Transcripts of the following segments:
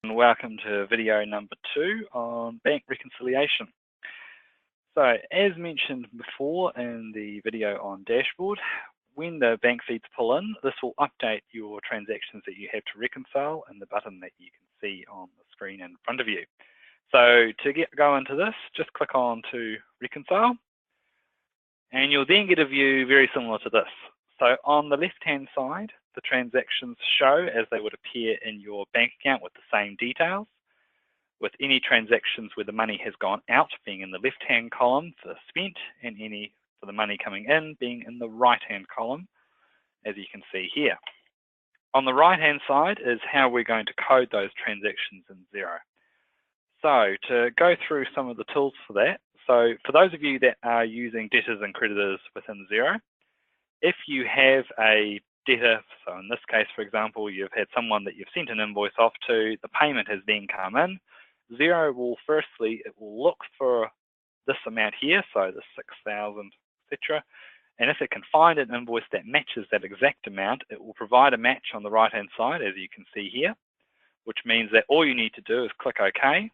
And welcome to video number 2 on bank reconciliation. So as mentioned before in the video on dashboard, when the bank feeds pull in, this will update your transactions that you have to reconcile in the button that you can see on the screen in front of you. So to go into this, just click on to reconcile, and you'll then get a view very similar to this. So on the left-hand side, the transactions show as they would appear in your bank account with the same details, with any transactions where the money has gone out being in the left-hand column for spent, and any for the money coming in being in the right-hand column, as you can see here. On the right-hand side is how we're going to code those transactions in Xero. So to go through some of the tools for that, so for those of you that are using debtors and creditors within Xero, if you have a debtor, so in this case, for example, you've had someone that you've sent an invoice off to, the payment has then come in, Xero will firstly, it will look for this amount here, so the 6,000, etc. And if it can find an invoice that matches that exact amount, it will provide a match on the right-hand side, as you can see here, which means that all you need to do is click OK,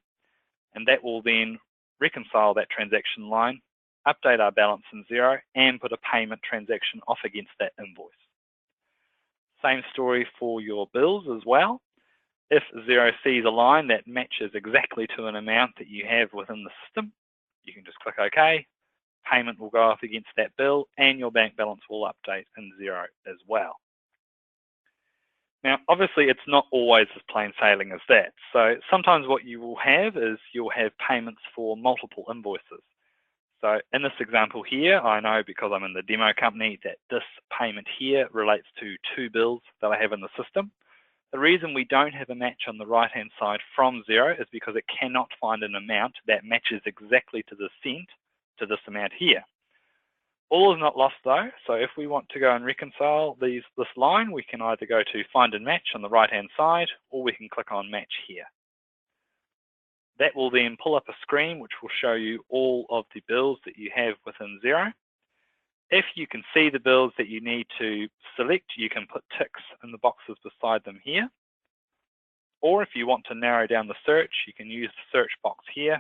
and that will then reconcile that transaction line, update our balance in Xero, and put a payment transaction off against that invoice. Same story for your bills as well. If Xero sees a line that matches exactly to an amount that you have within the system, you can just click OK, payment will go off against that bill, and your bank balance will update in Xero as well. Now, obviously, it's not always as plain sailing as that. So sometimes what you will have is you'll have payments for multiple invoices. So in this example here, I know because I'm in the demo company that this payment here relates to 2 bills that I have in the system. The reason we don't have a match on the right-hand side from Xero is because it cannot find an amount that matches exactly to the cent to this amount here. All is not lost though, so if we want to go and reconcile this line, we can either go to Find and Match on the right-hand side, or we can click on Match here. That will then pull up a screen which will show you all of the bills that you have within Xero. If you can see the bills that you need to select, you can put ticks in the boxes beside them here. Or if you want to narrow down the search, you can use the search box here,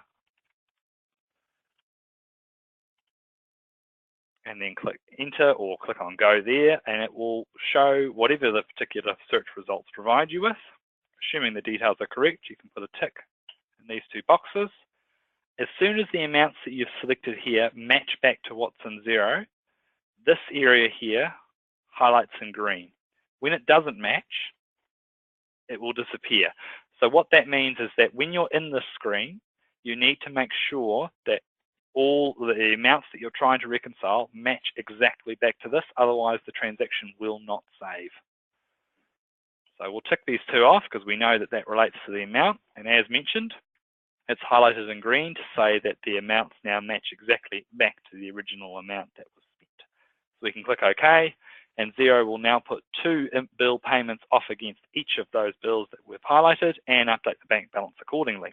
and then click Enter or click on Go there, and it will show whatever the particular search results provide you with. Assuming the details are correct, you can put a tick in these 2 boxes. As soon as the amounts that you've selected here match back to what's in Xero, this area here highlights in green. When it doesn't match, it will disappear. So what that means is that when you're in this screen, you need to make sure that all the amounts that you're trying to reconcile match exactly back to this, otherwise the transaction will not save. So we'll tick these 2 off because we know that that relates to the amount, and as mentioned, it's highlighted in green to say that the amounts now match exactly back to the original amount that was spent. So we can click OK, and Xero will now put 2 bill payments off against each of those bills that we've highlighted and update the bank balance accordingly.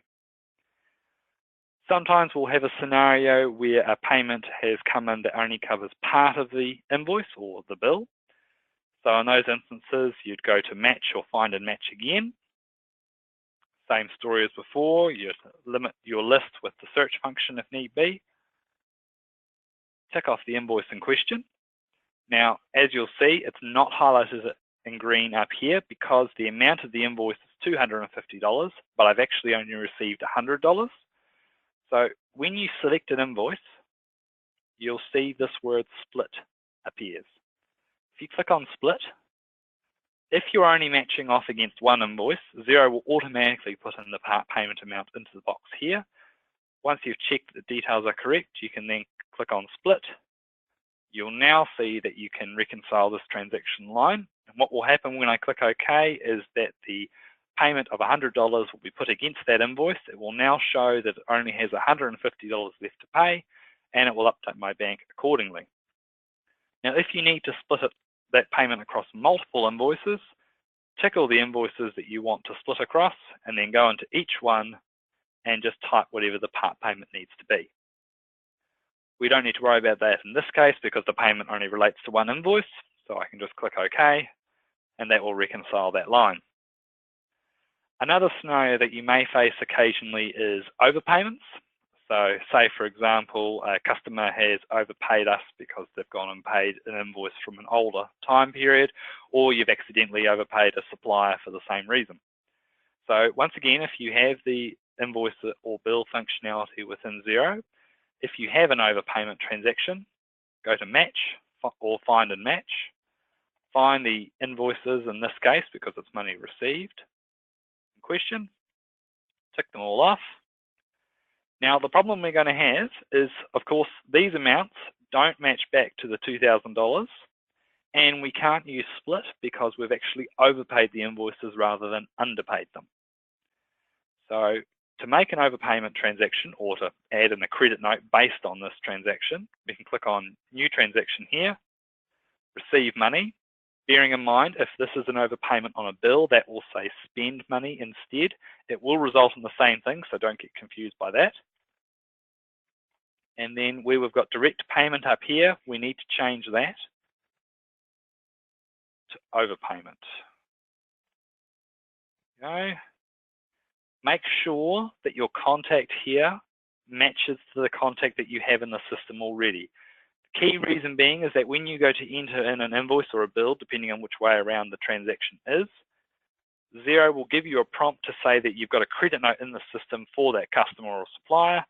Sometimes we'll have a scenario where a payment has come in that only covers part of the invoice or the bill. So in those instances, you'd go to Match or Find and Match again. Same story as before, you limit your list with the search function if need be. Tick off the invoice in question. Now, as you'll see, it's not highlighted in green up here because the amount of the invoice is $250, but I've actually only received $100. So when you select an invoice, you'll see this word Split appears. If you click on Split, if you're only matching off against one invoice, Xero will automatically put in the part payment amount into the box here. Once you've checked that the details are correct, you can then click on Split. You'll now see that you can reconcile this transaction line. And what will happen when I click OK is that the payment of $100 will be put against that invoice. It will now show that it only has $150 left to pay, and it will update my bank accordingly. Now, if you need to split that payment across multiple invoices, tick all the invoices that you want to split across, and then go into each one and just type whatever the part payment needs to be. We don't need to worry about that in this case because the payment only relates to one invoice, so I can just click OK, and that will reconcile that line. Another scenario that you may face occasionally is overpayments. So say, for example, a customer has overpaid us because they've gone and paid an invoice from an older time period, or you've accidentally overpaid a supplier for the same reason. So once again, if you have the invoice or bill functionality within Xero, if you have an overpayment transaction, go to Match or Find and Match, find the invoices in this case because it's money received in question, tick them all off. Now, the problem we're going to have is, of course, these amounts don't match back to the $2,000, and we can't use split because we've actually overpaid the invoices rather than underpaid them. So to make an overpayment transaction or to add in a credit note based on this transaction, we can click on New Transaction here, Receive Money. Bearing in mind, if this is an overpayment on a bill, that will say Spend Money instead. It will result in the same thing, so don't get confused by that. And then where we've got direct payment up here, we need to change that to overpayment. Okay. Make sure that your contact here matches to the contact that you have in the system already. The key reason being is that when you go to enter in an invoice or a bill, depending on which way around the transaction is, Xero will give you a prompt to say that you've got a credit note in the system for that customer or supplier,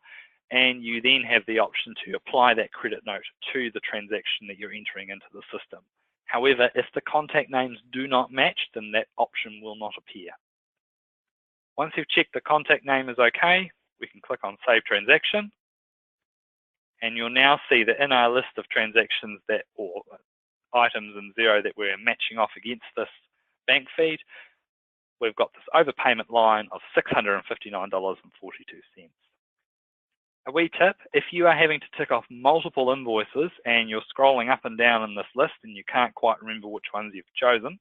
and you then have the option to apply that credit note to the transaction that you're entering into the system. However, if the contact names do not match, then that option will not appear. Once you've checked the contact name is okay, we can click on Save Transaction, and you'll now see that in our list of transactions that, or items in Xero that we're matching off against this bank feed, we've got this overpayment line of $659.42. A wee tip, if you are having to tick off multiple invoices and you're scrolling up and down in this list and you can't quite remember which ones you've chosen,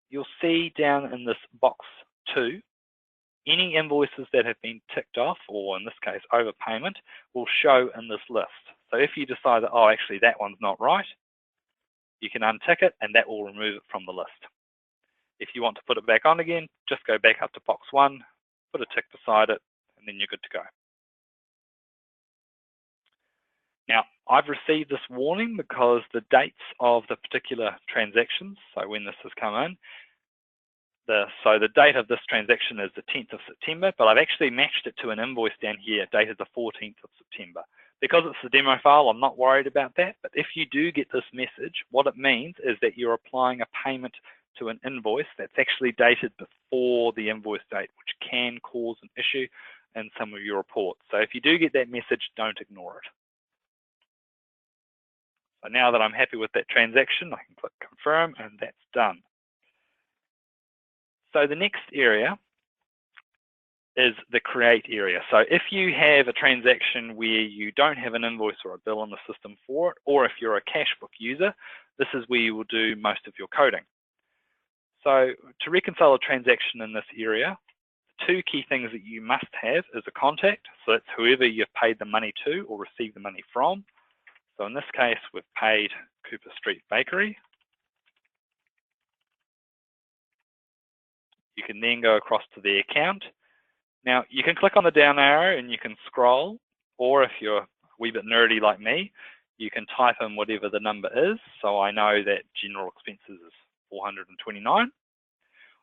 you'll see down in this box 2, any invoices that have been ticked off, or in this case overpayment, will show in this list. So if you decide that, oh, actually that one's not right, you can untick it and that will remove it from the list. If you want to put it back on again, just go back up to box 1, put a tick beside it, and then you're good to go. Now, I've received this warning because the dates of the particular transactions, so when this has come in, so the date of this transaction is the 10th of September, but I've actually matched it to an invoice down here dated the 14th of September. Because it's a demo file, I'm not worried about that, but if you do get this message, what it means is that you're applying a payment to an invoice that's actually dated before the invoice date, which can cause an issue in some of your reports. So if you do get that message, don't ignore it. So now that I'm happy with that transaction, I can click Confirm, and that's done. So the next area is the Create area. So if you have a transaction where you don't have an invoice or a bill in the system for it, or if you're a cash book user, this is where you will do most of your coding. So to reconcile a transaction in this area, the 2 key things that you must have is a contact. So that's whoever you've paid the money to or received the money from. So in this case, we've paid Cooper Street Bakery. You can then go across to the account. Now, you can click on the down arrow and you can scroll, or if you're a wee bit nerdy like me, you can type in whatever the number is. So I know that general expenses is $429.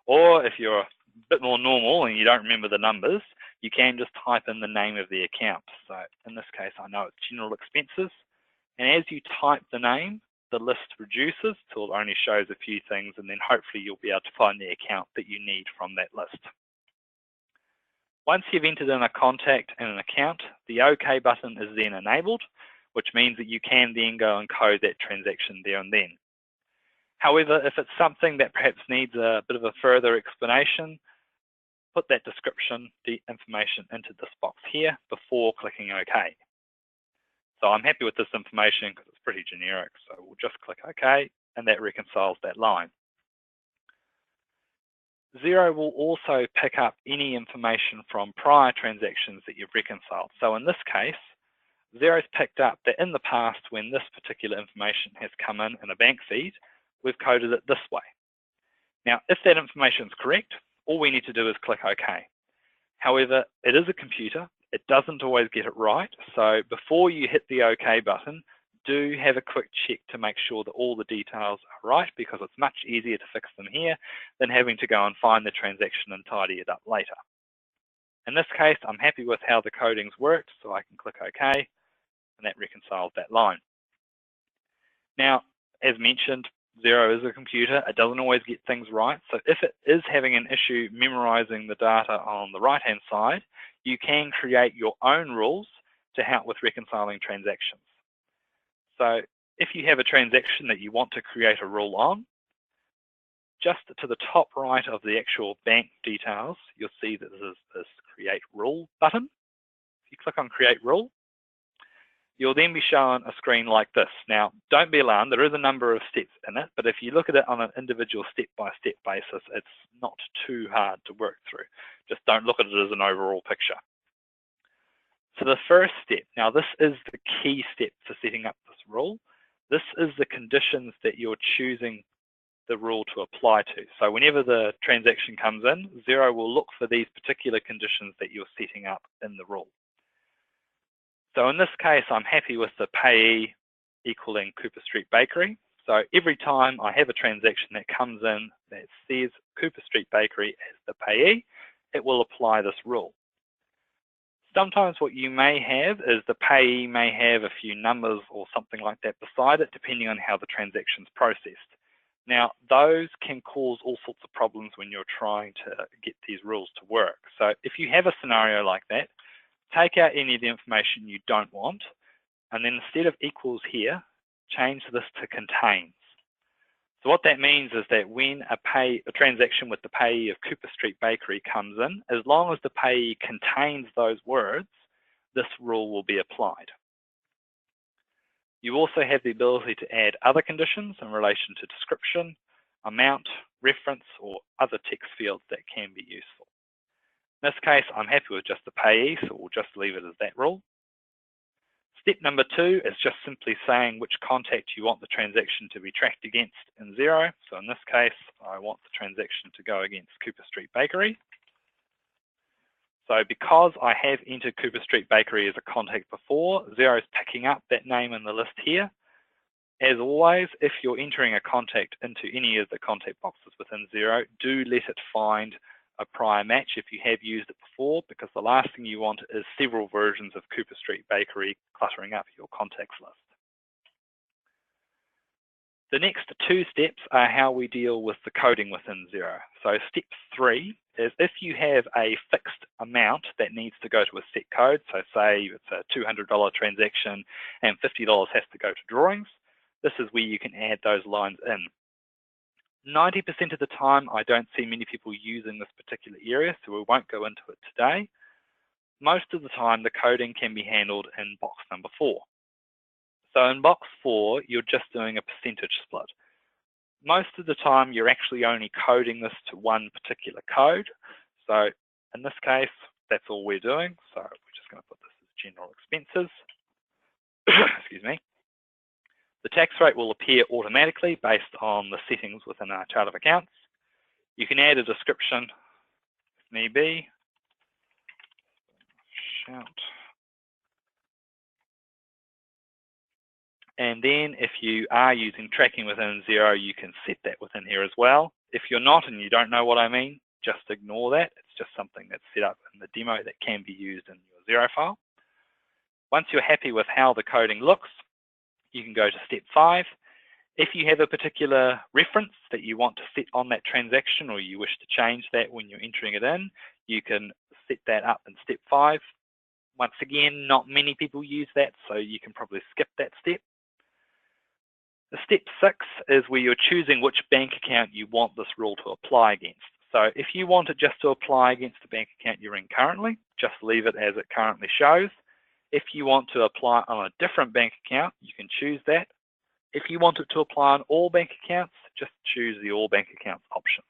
Or if you're a bit more normal and you don't remember the numbers, you can just type in the name of the account. So in this case, I know it's general expenses. And as you type the name, the list reduces till it only shows a few things, and then hopefully you'll be able to find the account that you need from that list. Once you've entered in a contact and an account, the OK button is then enabled, which means that you can then go and code that transaction there and then. However, if it's something that perhaps needs a bit of a further explanation, put that description, the information into this box here before clicking OK. So I'm happy with this information because it's pretty generic. So we'll just click OK, and that reconciles that line. Xero will also pick up any information from prior transactions that you've reconciled. So in this case, Xero's picked up that in the past, when this particular information has come in a bank feed, we've coded it this way. Now, if that information is correct, all we need to do is click OK. However, it is a computer. It doesn't always get it right. So before you hit the OK button, do have a quick check to make sure that all the details are right, because it's much easier to fix them here than having to go and find the transaction and tidy it up later. In this case, I'm happy with how the coding's worked, so I can click OK, and that reconciled that line. Now, as mentioned, Xero is a computer. It doesn't always get things right. So if it is having an issue memorizing the data on the right-hand side, you can create your own rules to help with reconciling transactions. So if you have a transaction that you want to create a rule on, just to the top right of the actual bank details, you'll see that there's this Create Rule button. If you click on Create Rule, you'll then be shown a screen like this. Now, don't be alarmed, there is a number of steps in it, but if you look at it on an individual step-by-step basis, it's not too hard to work through. Just don't look at it as an overall picture. So the first step, now this is the key step for setting up this rule. This is the conditions that you're choosing the rule to apply to. So whenever the transaction comes in, Xero will look for these particular conditions that you're setting up in the rule. So in this case, I'm happy with the payee equaling Cooper Street Bakery. So every time I have a transaction that comes in that says Cooper Street Bakery as the payee, it will apply this rule. Sometimes what you may have is the payee may have a few numbers or something like that beside it, depending on how the transaction's processed. Now, those can cause all sorts of problems when you're trying to get these rules to work. So if you have a scenario like that, take out any of the information you don't want, and then instead of equals here, change this to contains. So what that means is that when a transaction with the payee of Cooper Street Bakery comes in, as long as the payee contains those words, this rule will be applied. You also have the ability to add other conditions in relation to description, amount, reference, or other text fields that can be useful. In this case, I'm happy with just the payee, so we'll just leave it as that rule. Step number 2 is just simply saying which contact you want the transaction to be tracked against in Xero. So in this case, I want the transaction to go against Cooper Street Bakery. So because I have entered Cooper Street Bakery as a contact before, Xero is picking up that name in the list here. As always, if you're entering a contact into any of the contact boxes within Xero, do let it find a prior match if you have used it before, because the last thing you want is several versions of Cooper Street Bakery cluttering up your contacts list. The next 2 steps are how we deal with the coding within Xero. So step 3 is if you have a fixed amount that needs to go to a set code, so say it's a $200 transaction and $50 has to go to drawings, this is where you can add those lines in. 90% of the time, I don't see many people using this particular area, so we won't go into it today. Most of the time, the coding can be handled in box number 4. So in box 4, you're just doing a percentage split. Most of the time, you're actually only coding this to one particular code. So in this case, that's all we're doing. So we're just going to put this as general expenses. Excuse me. The tax rate will appear automatically based on the settings within our chart of accounts. You can add a description if need be. Shout. And then if you are using tracking within Xero, you can set that within here as well. If you're not and you don't know what I mean, just ignore that. It's just something that's set up in the demo that can be used in your Xero file. Once you're happy with how the coding looks, you can go to step 5. If you have a particular reference that you want to set on that transaction, or you wish to change that when you're entering it in, you can set that up in step 5. Once again, not many people use that, so you can probably skip that step. The step 6 is where you're choosing which bank account you want this rule to apply against. So if you want it just to apply against the bank account you're in currently, just leave it as it currently shows. If you want to apply on a different bank account, you can choose that. If you want it to apply on all bank accounts, just choose the all bank accounts option.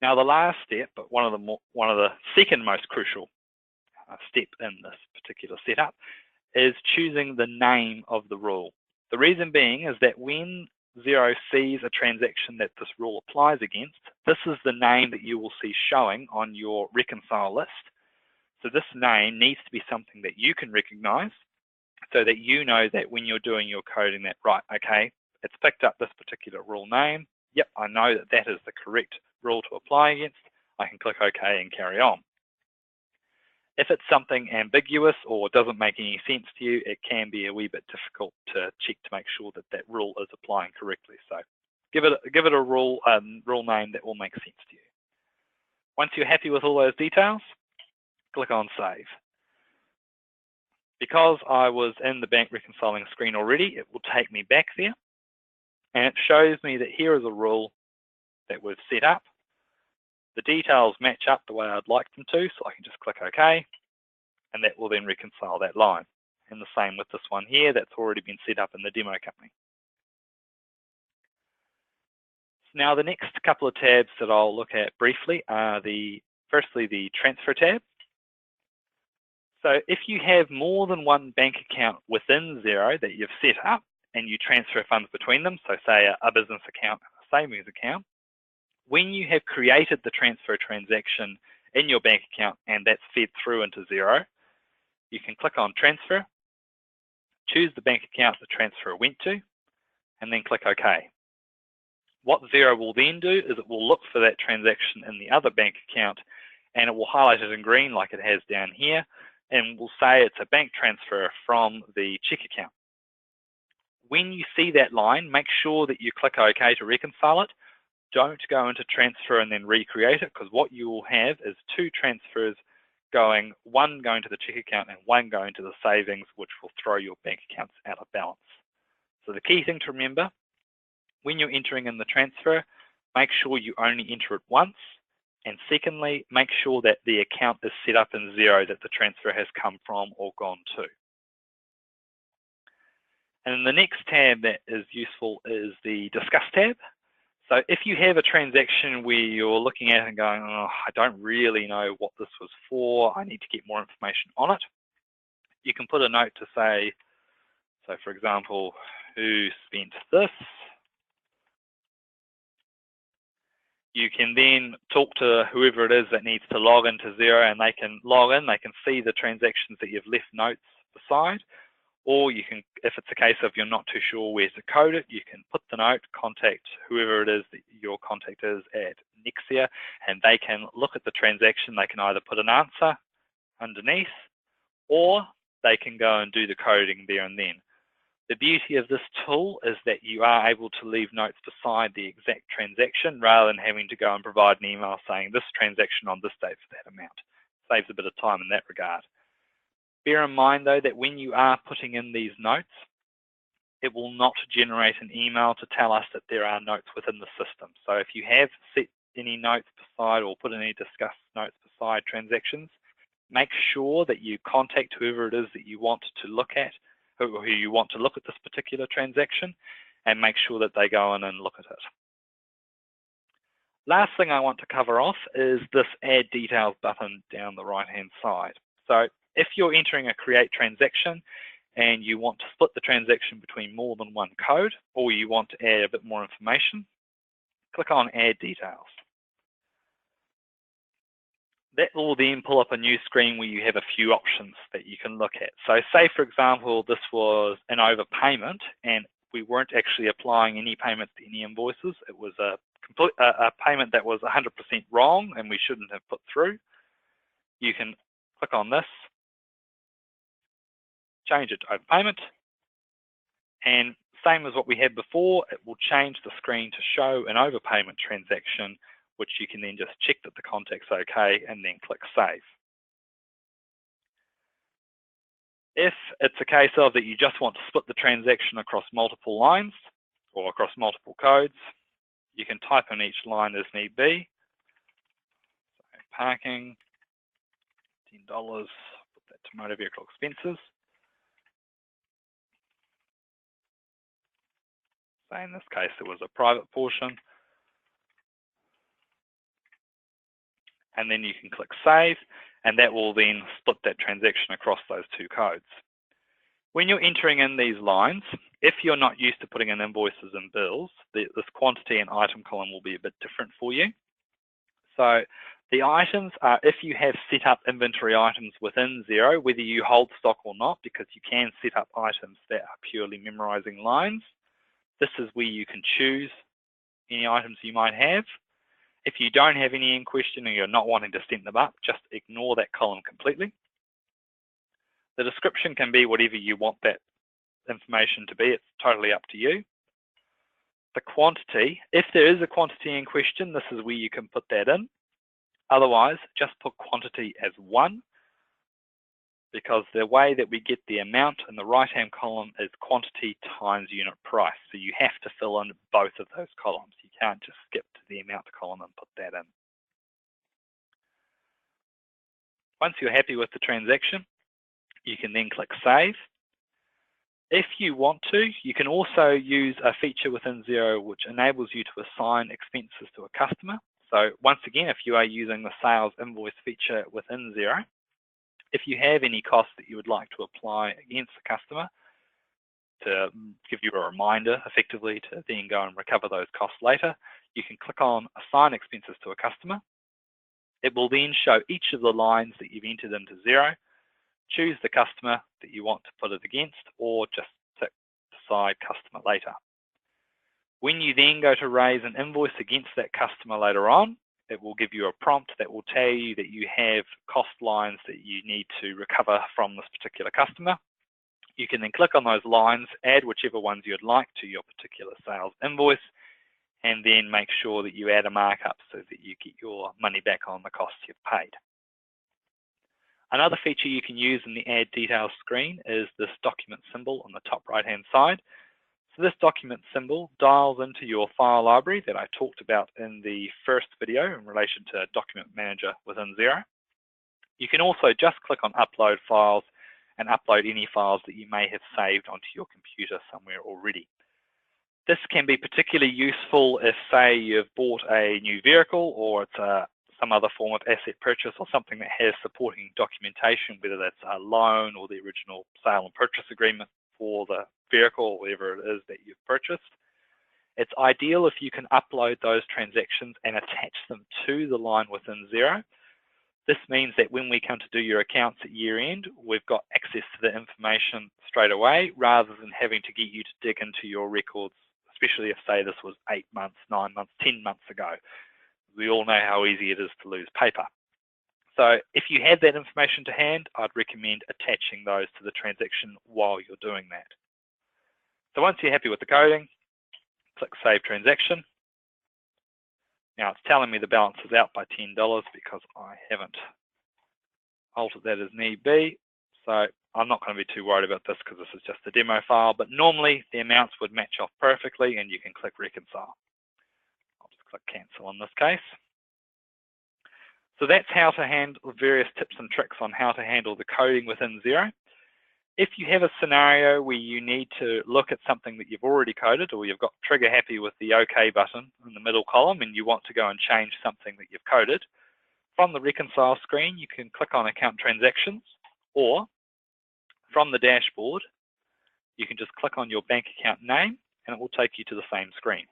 Now the last step, but one of the second most crucial step in this particular setup, is choosing the name of the rule. The reason being is that when Xero sees a transaction that this rule applies against, this is the name that you will see showing on your reconcile list. So this name needs to be something that you can recognize so that you know that when you're doing your coding that, right, okay, it's picked up this particular rule name. Yep, I know that that is the correct rule to apply against. I can click OK and carry on. If it's something ambiguous or doesn't make any sense to you, it can be a wee bit difficult to check to make sure that that rule is applying correctly. So give it a rule name that will make sense to you. Once you're happy with all those details, click on Save. Because I was in the bank reconciling screen already, it will take me back there, and it shows me that here is a rule that we've set up. The details match up the way I'd like them to, so I can just click OK, and that will then reconcile that line. And the same with this one here, that's already been set up in the demo company. Now the next couple of tabs that I'll look at briefly are firstly the transfer tab. So if you have more than one bank account within Xero that you've set up and you transfer funds between them, so say a business account and a savings account, when you have created the transfer transaction in your bank account and that's fed through into Xero, you can click on Transfer, choose the bank account the transfer went to, and then click OK. What Xero will then do is it will look for that transaction in the other bank account and it will highlight it in green like it has down here, and will say it's a bank transfer from the check account. When you see that line, make sure that you click OK to reconcile it. Don't go into transfer and then recreate it, because what you will have is two transfers going, one going to the check account and one going to the savings, which will throw your bank accounts out of balance. So the key thing to remember, when you're entering in the transfer, make sure you only enter it once. And secondly, make sure that the account is set up in Xero that the transfer has come from or gone to. And the next tab that is useful is the Discuss tab. So if you have a transaction where you're looking at it and going, oh, I don't really know what this was for, I need to get more information on it, you can put a note to say, so for example, who spent this? You can then talk to whoever it is that needs to log into Xero, and they can log in, they can see the transactions that you've left notes beside. Or you can, if it's a case of you're not too sure where to code it, you can put the note, contact whoever it is that your contact is at Nexia, and they can look at the transaction. They can either put an answer underneath, or they can go and do the coding there and then. The beauty of this tool is that you are able to leave notes beside the exact transaction rather than having to go and provide an email saying this transaction on this date for that amount. Saves a bit of time in that regard. Bear in mind though that when you are putting in these notes, it will not generate an email to tell us that there are notes within the system. So if you have set any notes beside or put any discuss notes beside transactions, make sure that you contact whoever it is that you want to look at, who you want to look at this particular transaction, and make sure that they go in and look at it. Last thing I want to cover off is this Add Details button down the right-hand side. So if you're entering a create transaction and you want to split the transaction between more than one code, or you want to add a bit more information, click on Add Details. That will then pull up a new screen where you have a few options that you can look at. So say, for example, this was an overpayment and we weren't actually applying any payments to any invoices. It was a payment that was 100% wrong and we shouldn't have put through. You can click on this, change it to overpayment, and same as what we had before, it will change the screen to show an overpayment transaction, which you can then just check that the contact's okay and then click Save. If it's a case of that you just want to split the transaction across multiple lines or across multiple codes, you can type in each line as need be. So parking, $10, put that to motor vehicle expenses. So in this case, there was a private portion. And then you can click Save, and that will then split that transaction across those two codes. When you're entering in these lines, If you're not used to putting in invoices and bills, this quantity and item column will be a bit different for you. So the items are if you have set up inventory items within Xero, whether you hold stock or not, because you can set up items that are purely memorizing lines. This is where you can choose any items you might have. If you don't have any in question and you're not wanting to set them up, just ignore that column completely. The description can be whatever you want that information to be. It's totally up to you. The quantity, if there is a quantity in question, this is where you can put that in. Otherwise, just put quantity as 1, because the way that we get the amount in the right-hand column is quantity times unit price. So you have to fill in both of those columns. You can't just skip to the amount column and put that in. Once you're happy with the transaction, you can then click Save. If you want to, you can also use a feature within Xero which enables you to assign expenses to a customer. So once again, if you are using the sales invoice feature within Xero, if you have any costs that you would like to apply against the customer to give you a reminder effectively to then go and recover those costs later, you can click on Assign Expenses to a Customer. It will then show each of the lines that you've entered into Xero. Choose the customer that you want to put it against, or just tick Decide Customer Later. When you then go to raise an invoice against that customer later on, it will give you a prompt that will tell you that you have cost lines that you need to recover from this particular customer. You can then click on those lines, add whichever ones you'd like to your particular sales invoice, and then make sure that you add a markup so that you get your money back on the costs you've paid. Another feature you can use in the Add Details screen is this document symbol on the top right-hand side. So this document symbol dials into your file library that I talked about in the first video in relation to Document Manager within Xero. You can also just click on Upload Files and upload any files that you may have saved onto your computer somewhere already. This can be particularly useful if, say, you've bought a new vehicle or it's some other form of asset purchase or something that has supporting documentation, whether that's a loan or the original sale and purchase agreement for the vehicle or whatever it is that you've purchased. It's ideal if you can upload those transactions and attach them to the line within Xero. This means that when we come to do your accounts at year end, we've got access to the information straight away rather than having to get you to dig into your records, especially if, say, this was 8 months, 9 months, 10 months ago. We all know how easy it is to lose paper. So if you have that information to hand, I'd recommend attaching those to the transaction while you're doing that. So once you're happy with the coding, click Save Transaction. Now it's telling me the balance is out by $10 because I haven't altered that as need be. So I'm not going to be too worried about this because this is just a demo file, but normally the amounts would match off perfectly and you can click Reconcile. Click Cancel in this case. So that's how to handle various tips and tricks on how to handle the coding within Xero. If you have a scenario where you need to look at something that you've already coded, or you've got trigger happy with the OK button in the middle column and you want to go and change something that you've coded, from the Reconcile screen you can click on Account Transactions, or from the dashboard you can just click on your bank account name and it will take you to the same screen.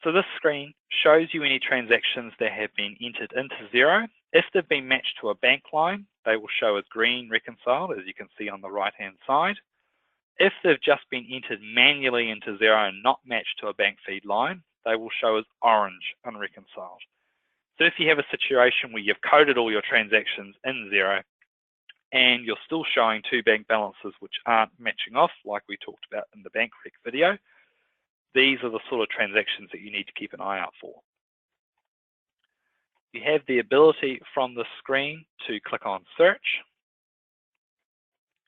So this screen shows you any transactions that have been entered into Xero. If they've been matched to a bank line, they will show as green reconciled, as you can see on the right-hand side. If they've just been entered manually into Xero and not matched to a bank feed line, they will show as orange unreconciled. So if you have a situation where you've coded all your transactions in Xero and you're still showing two bank balances which aren't matching off, like we talked about in the bank rec video, these are the sort of transactions that you need to keep an eye out for. You have the ability from the screen to click on Search,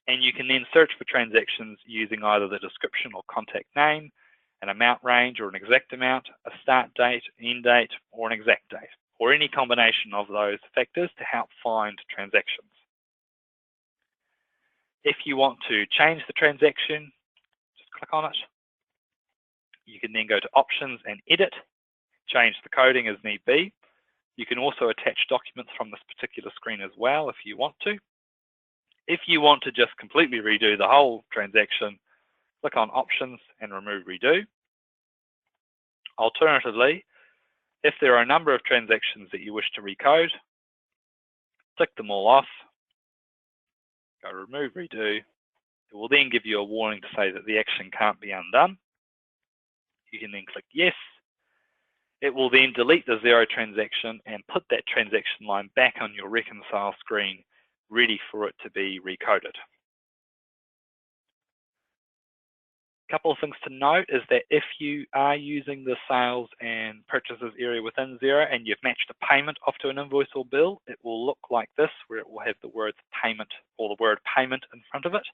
and you can then search for transactions using either the description or contact name, an amount range or an exact amount, a start date, end date, or an exact date, or any combination of those factors to help find transactions. If you want to change the transaction, just click on it. You can then go to Options and Edit, change the coding as need be. You can also attach documents from this particular screen as well if you want to. If you want to just completely redo the whole transaction, click on Options and Remove Redo. Alternatively, if there are a number of transactions that you wish to recode, tick them all off, go Remove Redo. It will then give you a warning to say that the action can't be undone. You can then click Yes. It will then delete the 0 transaction and put that transaction line back on your reconcile screen, ready for it to be recoded. A couple of things to note is that if you are using the sales and purchases area within Xero and you've matched a payment off to an invoice or bill, it will look like this, where it will have the words payment or the word payment in front of it.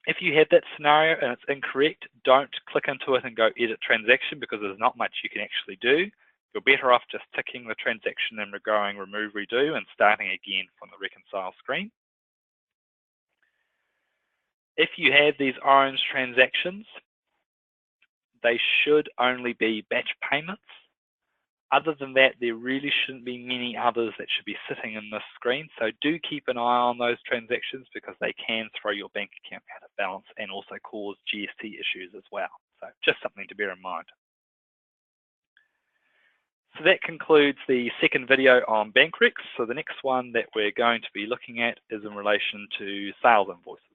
If you have that scenario and it's incorrect, don't click into it and go edit transaction, because there's not much you can actually do. You're better off just ticking the transaction and going remove redo and starting again from the reconcile screen. If you have these orange transactions, they should only be batch payments. Other than that, there really shouldn't be many others that should be sitting in this screen. So do keep an eye on those transactions, because they can throw your bank account out of balance and also cause GST issues as well. So just something to bear in mind. So that concludes the second video on BankRecs. So the next one that we're going to be looking at is in relation to sales invoices.